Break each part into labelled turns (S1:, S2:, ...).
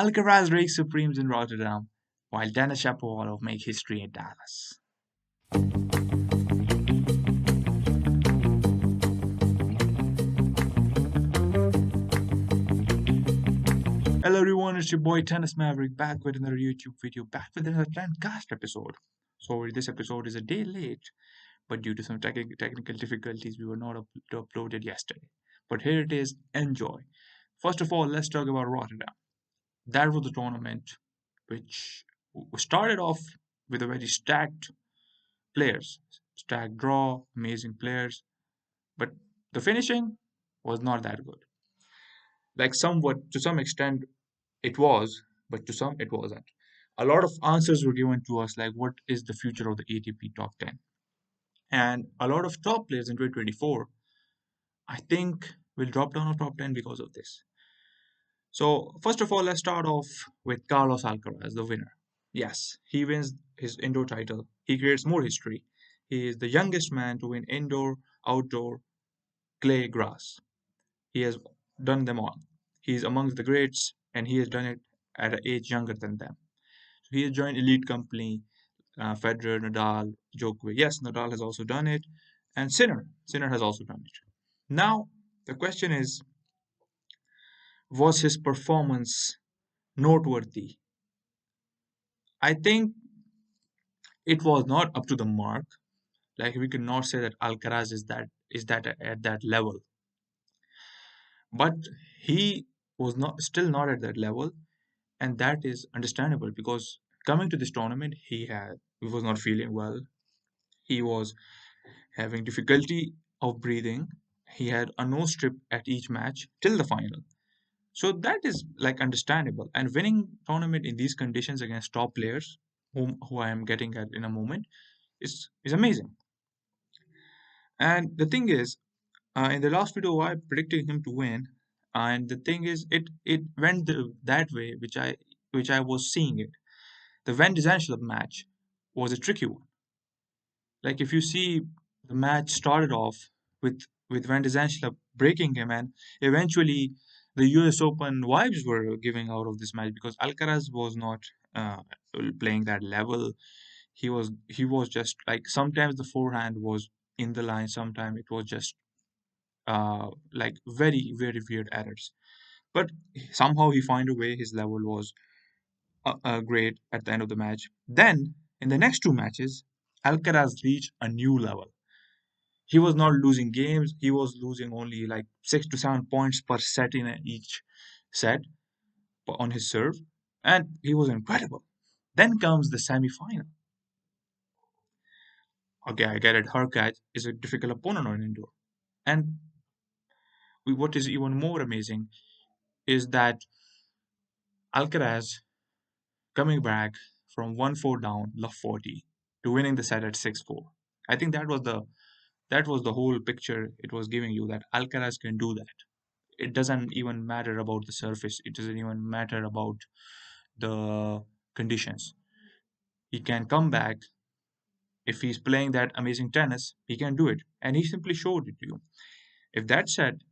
S1: Alcaraz reigns supreme in Rotterdam, while Denis Shapovalov make history in Dallas. Hello everyone, it's your boy Tennis Maverick back with another YouTube video, back with another TENCAST episode. Sorry, this episode is a day late, but due to some technical difficulties, we were not to upload it yesterday. But here it is, enjoy. First of all, let's talk about Rotterdam. That was the tournament which started off with a very stacked players, stacked draw, amazing players, but the finishing was not that good. Like somewhat, to some extent, it was, but to some, it wasn't. A lot of answers were given to us, like what is the future of the ATP top 10? And a lot of top players in 2024, I think, will drop down of top 10 because of this. So, first of all, let's start off with Carlos Alcaraz, the winner. Yes, he wins his indoor title. He creates more history. He is the youngest man to win indoor, outdoor, clay, grass. He has done them all. He is amongst the greats, and he has done it at an age younger than them. So he has joined elite company, Federer, Nadal, Djokovic. Yes, Nadal has also done it, and Sinner has also done it. Now the question is, was his performance noteworthy? I think it was not up to the mark. Like we cannot say that Alcaraz is that at that level, but he was not still not at that level, and that is understandable because coming to this tournament, he was not feeling well. He was having difficulty of breathing. He had a nose strip at each match till the final. So that is like understandable. And winning tournament in these conditions against top players, who I am getting at in a moment, is amazing. And the thing is, in the last video, I predicted him to win, and the thing is, it went that way, which I was seeing it. The Van de Zandschulp match was a tricky one. Like if you see, the match started off with Van de Zandschulp breaking him, and eventually the U.S. Open vibes were giving out of this match because Alcaraz was not uh, playing that level. He was just like sometimes the forehand was in the line, sometimes it was just like very very weird errors. But somehow he found a way. His level was great at the end of the match. Then in the next two matches, Alcaraz reached a new level. He was not losing games. He was losing only like 6 to 7 points per set in each set on his serve, and he was incredible. Then comes the semi-final. Okay, I get it. Hurkacz is a difficult opponent on indoor, and what is even more amazing is that Alcaraz coming back from 1-4 down, love 40, to winning the set at 6-4. I think that was the whole picture it was giving you, that Alcaraz can do that. It doesn't even matter about the surface. It doesn't even matter about the conditions. He can come back. If he's playing that amazing tennis, he can do it, and he simply showed it to you. If that said,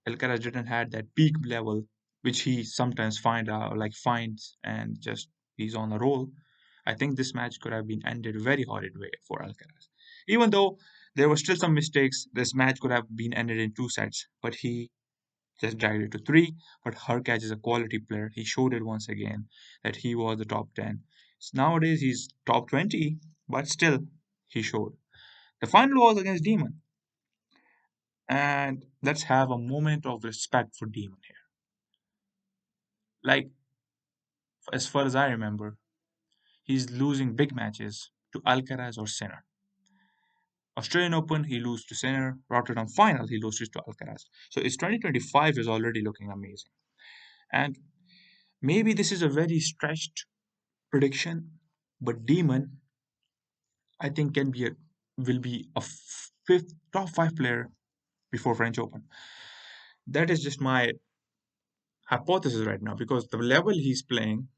S1: Alcaraz didn't had that peak level, which he sometimes finds and just he's on a roll. I think this match could have been ended very horrid way for Alcaraz. Even though there were still some mistakes, this match could have been ended in two sets, but he just dragged it to three. But Hurkacz is a quality player. He showed it once again that he was the top 10. Nowadays he's top 20, but still he showed. The final was against Demon, and let's have a moment of respect for Demon here. Like as far as I remember, he's losing big matches to Alcaraz or Sinner. Australian Open, he loses to Sinner. Rotterdam final, he loses to Alcaraz. So his 2025 is already looking amazing. And maybe this is a very stretched prediction, but Demon, I think, will be a fifth top five player before French Open. That is just my hypothesis right now because the level he's playing,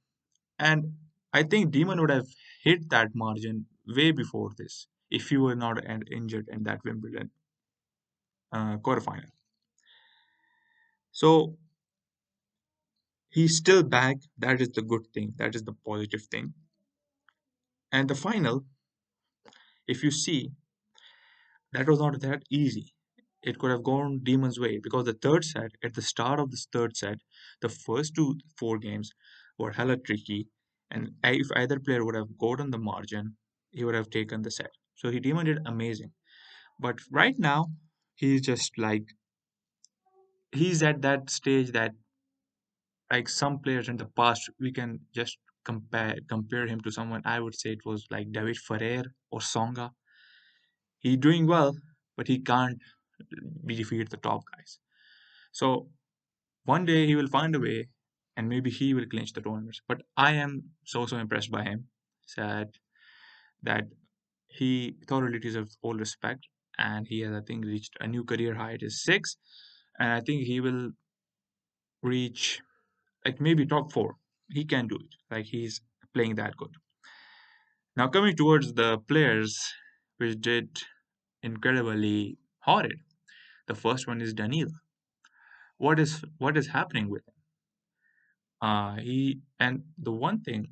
S1: and I think Demon would have hit that margin way before this if he were not injured in that Wimbledon quarterfinal. So He's still back. That is the good thing. That is the positive thing. And the final, if you see, that was not that easy. It could have gone Demon's way because the third set, at the start of this third set, the first two, four games were hella tricky. And if either player would have gotten the margin, he would have taken the set. So he Demon did amazing. But right now, he's just like, he's at that stage that, like some players in the past, we can just compare him to someone. I would say it was like David Ferrer or Songa. He's doing well, but he can't be defeat the top guys. So one day he will find a way, and maybe he will clinch the tournaments. But I am so impressed by him. Said that he thoroughly deserves all respect, and he has, I think, reached a new career high. It is six, and I think he will reach like maybe top four. He can do it. Like he's playing that good. Now coming towards the players which did incredibly horrid. The first one is Daniil. What is happening with him? He and the one thing,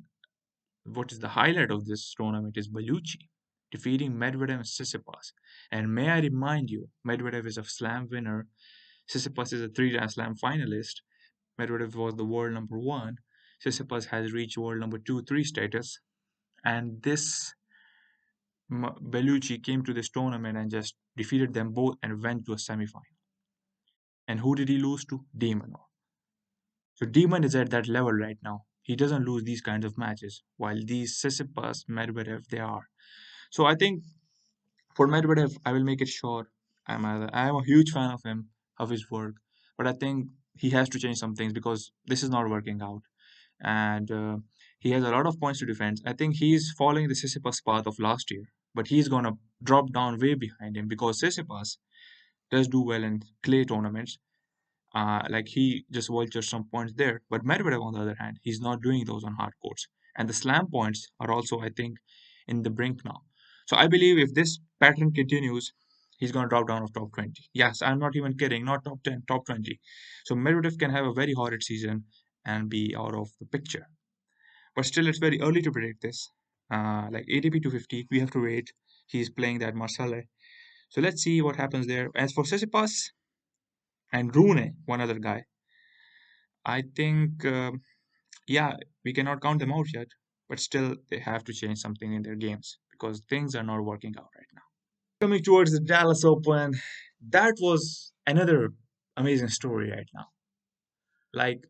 S1: what is the highlight of this tournament is Bellucci defeating Medvedev and Tsitsipas. And may I remind you, Medvedev is a slam winner. Tsitsipas is a three-time slam finalist. Medvedev was the world number one. Tsitsipas has reached world number two, three status. And this Bellucci came to this tournament and just defeated them both and went to a semi-final. And who did he lose to? Demon. So Demon is at that level right now. He doesn't lose these kinds of matches, while these Tsitsipas, Medvedev, they are. So I think for Medvedev, I will make it short. I'm a huge fan of him, of his work, but I think he has to change some things because this is not working out, and he has a lot of points to defend. I think he's following the Tsitsipas path of last year, but he's gonna drop down way behind him because Tsitsipas does do well in clay tournaments, like he just vultures some points there. But Medvedev, on the other hand, he's not doing those on hard courts. And the slam points are also, I think, in the brink now. So I believe if this pattern continues, he's going to drop down of top 20. Yes, I'm not even kidding, not top 10, top 20. So Medvedev can have a very horrid season and be out of the picture. But still, it's very early to predict this. Like ATP 250, we have to wait. He's playing that Marseille. So let's see what happens there. As for Tsitsipas and Rune, one other guy, I think, yeah, we cannot count them out yet, but still they have to change something in their games because things are not working out right now. Coming towards the Dallas Open, that was another amazing story right now. Like,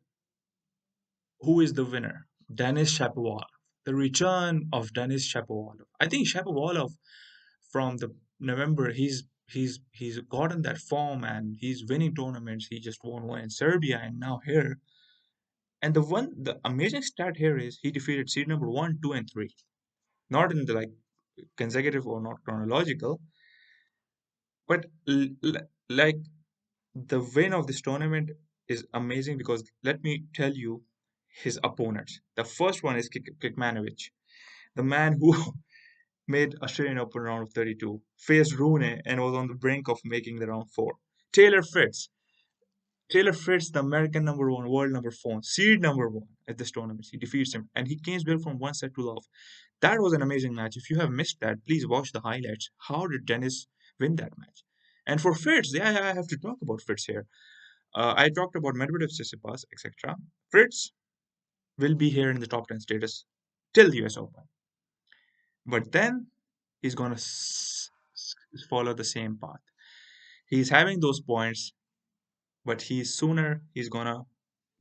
S1: who is the winner? Denis Shapovalov. The return of Denis Shapovalov. I think Shapovalov from the November, he's gotten that form and he's winning tournaments. He just won one in Serbia and now here. And the amazing stat here is he defeated seed number one, two, and three. Not in the like consecutive or not chronological, but like the win of this tournament is amazing because let me tell you his opponents. The first one is Kikmanovic, the man who made Australian Open round of 32, faced Rune and was on the brink of making the round four. Taylor Fritz, Taylor Fritz, the American number one, world number four, seed number one at this tournament. He defeats him and he came back from one set to love. That was an amazing match. If you have missed that, please watch the highlights. How did Dennis win that match? And for Fritz, yeah, I have to talk about Fritz here. I talked about Medvedev, Tsitsipas, etc. Fritz will be here in the top 10 status till the US Open. But then he's going to follow the same path. He's having those points, but he's going to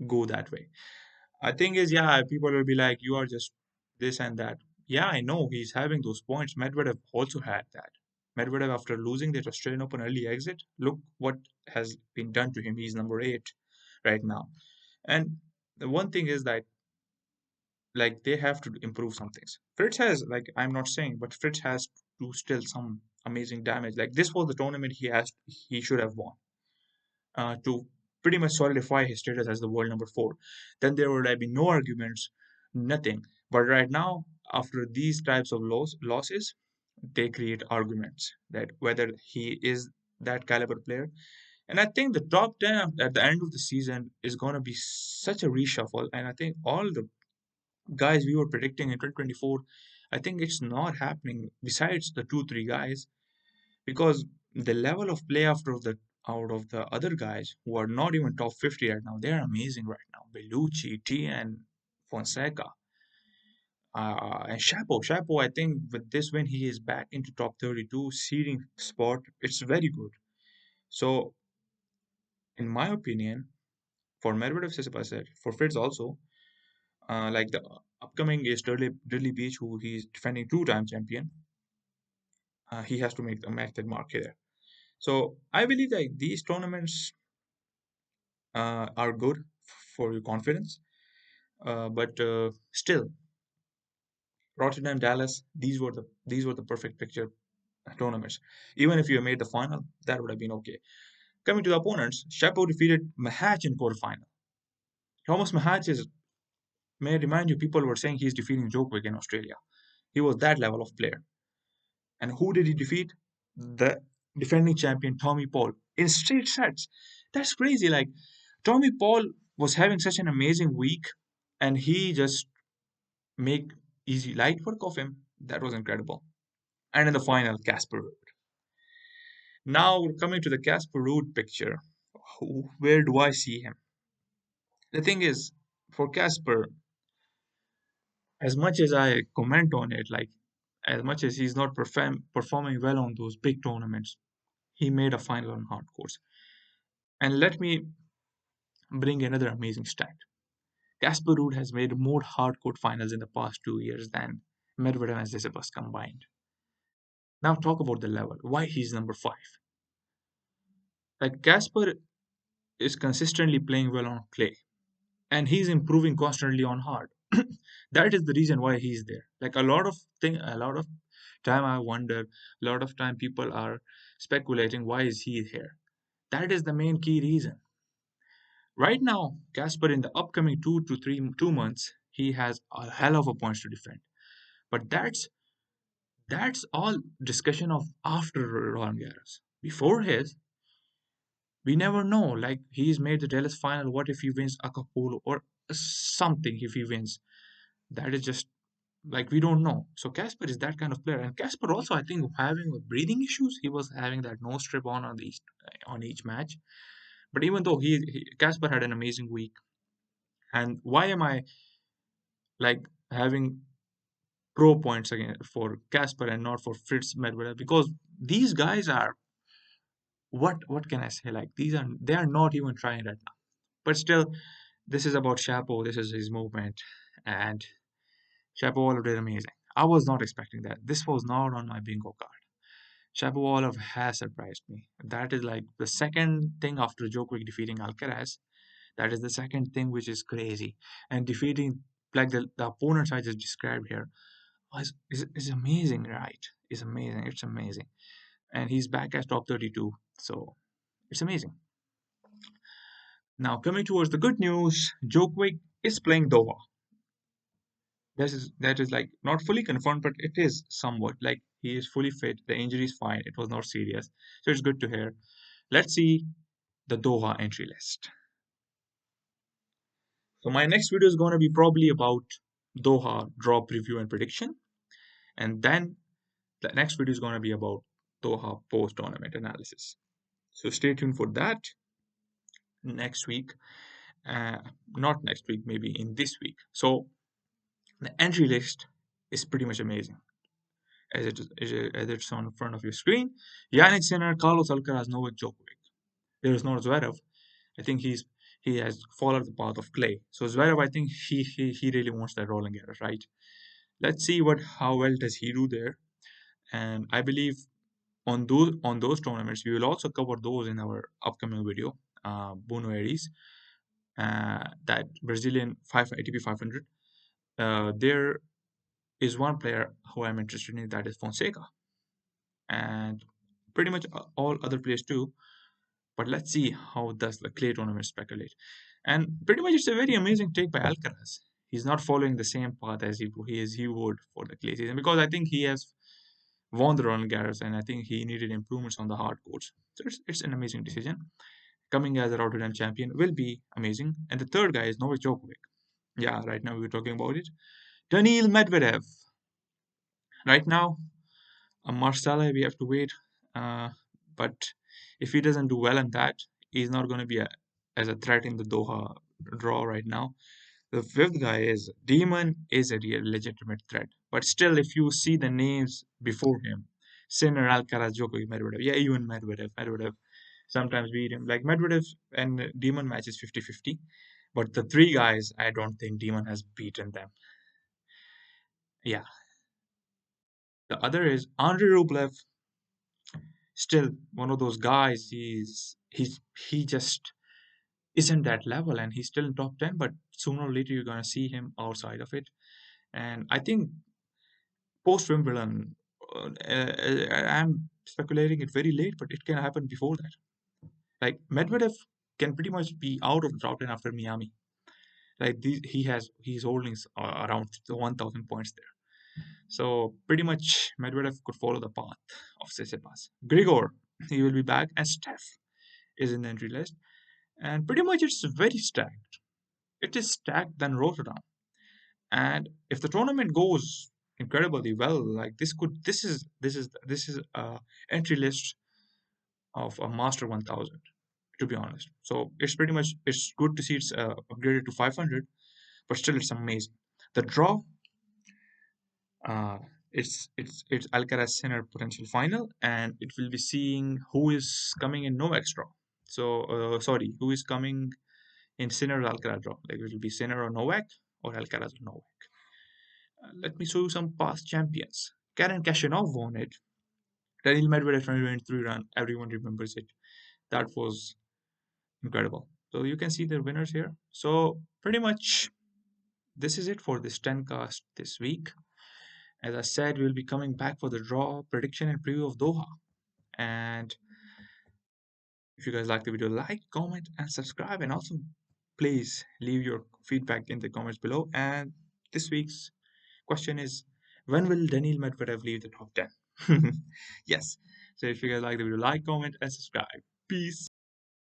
S1: go that way. I think is, yeah, people will be like, you are just this and that. Yeah, I know he's having those points. Medvedev also had that. Medvedev, after losing that Australian Open early exit, look what has been done to him. He's number eight right now. And the one thing is that like they have to improve some things. Fritz has, like I'm not saying, but Fritz has to still some amazing damage. Like this was the tournament he should have won to pretty much solidify his status as the world number four. Then there would have been no arguments, nothing. But right now, after these types of losses, they create arguments that whether he is that caliber player. And I think the top 10 at the end of the season is going to be such a reshuffle. And I think all the guys we were predicting in 2024, I think it's not happening besides the two, three guys, because the level of play out of the other guys who are not even top 50 right now, they're amazing right now. Bellucci, T, and Fonseca. And Shapo, I think with this win, he is back into top 32 seeding spot. It's very good. So, in my opinion, for Medvedev, Tsitsipas said, for Fritz also, like the upcoming is Dudley Beach, who he's defending two-time champion. He has to make that mark here. So I believe that these tournaments are good for your confidence, but still, Rotterdam, Dallas, these were the perfect picture tournaments. Even if you made the final, that would have been okay. Coming to the opponents, Shapo defeated Mahach in quarterfinal. Thomas Mahach is, may I remind you, people were saying he's defeating Djokovic in Australia. He was that level of player. And who did he defeat? The defending champion Tommy Paul in straight sets. That's crazy. Like Tommy Paul was having such an amazing week, and he just make easy light work of him. That was incredible. And in the final, Casper Ruud. Now coming to the Casper Ruud picture, where do I see him? The thing is, for Casper, as much as I comment on it, like as much as he's not performing well on those big tournaments, he made a final on hard course. And let me bring another amazing stat. Casper Ruud has made more hard court finals in the past 2 years than Medvedev and Tsitsipas combined. Now talk about the level. Why he's number five? Like Casper is consistently playing well on clay, and he's improving constantly on hard. That is the reason why he's there. Like a lot of time I wonder, a lot of time people are speculating why is he here. That is the main key reason. Right now, Casper in the upcoming 2 months, he has a hell of a points to defend. But that's all discussion of after Roland Garros. Before his, we never know. Like he's made the Dallas final. What if he wins Acapulco or something? If he wins, that is just like we don't know. So Casper is that kind of player, and Casper also I think having breathing issues. He was having that nose strip on each match. But even though Casper had an amazing week, and why am I like having pro points again for Casper and not for Fritz Medvedev? Because these guys are what can I say? Like they are not even trying right now. But still, this is about Shapo. This is his movement, and Shapovalov did amazing. I was not expecting that. This was not on my bingo card. Shapovalov has surprised me. That is like the second thing after Djokovic defeating Alcaraz. That is the second thing which is crazy. And defeating like the opponents I just described here is amazing, right? It's amazing. It's amazing. And he's back at top 32. So it's amazing. Now coming towards the good news, Djokovic is playing Doha. That is like not fully confirmed, but it is somewhat like he is fully fit. The injury is fine. It was not serious, so it's good to hear. Let's see the Doha entry list. So my next video is going to be probably about Doha drop review and prediction, and then the next video is going to be about Doha post tournament analysis. So stay tuned for that next week. Uh, Not next week, maybe in this week. So the entry list is pretty much amazing. As it's on front of your screen. Yannick Sinner, Carlos Alcaraz, Novak Djokovic. There is no Zverev. I think he has followed the path of clay. So Zverev, I think he really wants that rolling Garros, right? Let's see how well does he do there. And I believe on those tournaments we will also cover those in our upcoming video. Buenos Aires, that Brazilian 5 ATP 500. There is one player who I'm interested in, that is Fonseca, and pretty much all other players too. But let's see how does the clay tournament speculate. And pretty much it's a very amazing take by Alcaraz. He's not following the same path as he would for the clay season, because I think he has won the Roland Garros, and I think he needed improvements on the hard courts. So it's an amazing decision. Coming as a Rotterdam champion will be amazing. And the third guy is Novak Djokovic. Yeah, right now we're talking about it. Daniil Medvedev. Right now, Marcella, we have to wait. Uh, but if he doesn't do well in that, he's not going to be as a threat in the Doha draw right now. The fifth guy is Demon is a real legitimate threat. But still, if you see the names before him, Sinner, Alcaraz, Djokovic, Medvedev, yeah, even Medvedev sometimes beat him. Like Medvedev and Demon match is 50-50. But the three guys, I don't think Demon has beaten them. Yeah. The other is Andrei Rublev, still one of those guys. He just isn't that level, and he's still in top 10. But sooner or later, you're gonna see him outside of it. And I think post Wimbledon, I'm speculating it very late, but it can happen before that. Like Medvedev can pretty much be out of the top 10 after Miami. Like he's holding around 1,000 points there. So pretty much Medvedev could follow the path of Tsitsipas. Grigor, he will be back, and Steph is in the entry list. And pretty much it's very stacked. It is stacked than Rotterdam. And if the tournament goes incredibly well, like this is a entry list of a Master 1000, to be honest. So it's pretty much it's good to see it's upgraded to 500, but still it's amazing. The draw, uh, it's Alcaraz Sinner potential final, and it will be seeing who is coming in Novak's draw. So sorry, who is coming in Sinner or Alcaraz draw? Like it will be Sinner or Novak or Alcaraz or Novak. Let me show you some past champions. Karen Khachanov won it. Daniil Medvedev 2023 run. Everyone remembers it. That was incredible. So you can see the winners here. So pretty much this is it for this 10cast this week. As I said, we'll be coming back for the draw, prediction, and preview of Doha. And if you guys like the video, like, comment, and subscribe. And also, please leave your feedback in the comments below. And this week's question is, when will Daniil Medvedev leave the top 10? Yes. So if you guys like the video, like, comment, and subscribe. Peace.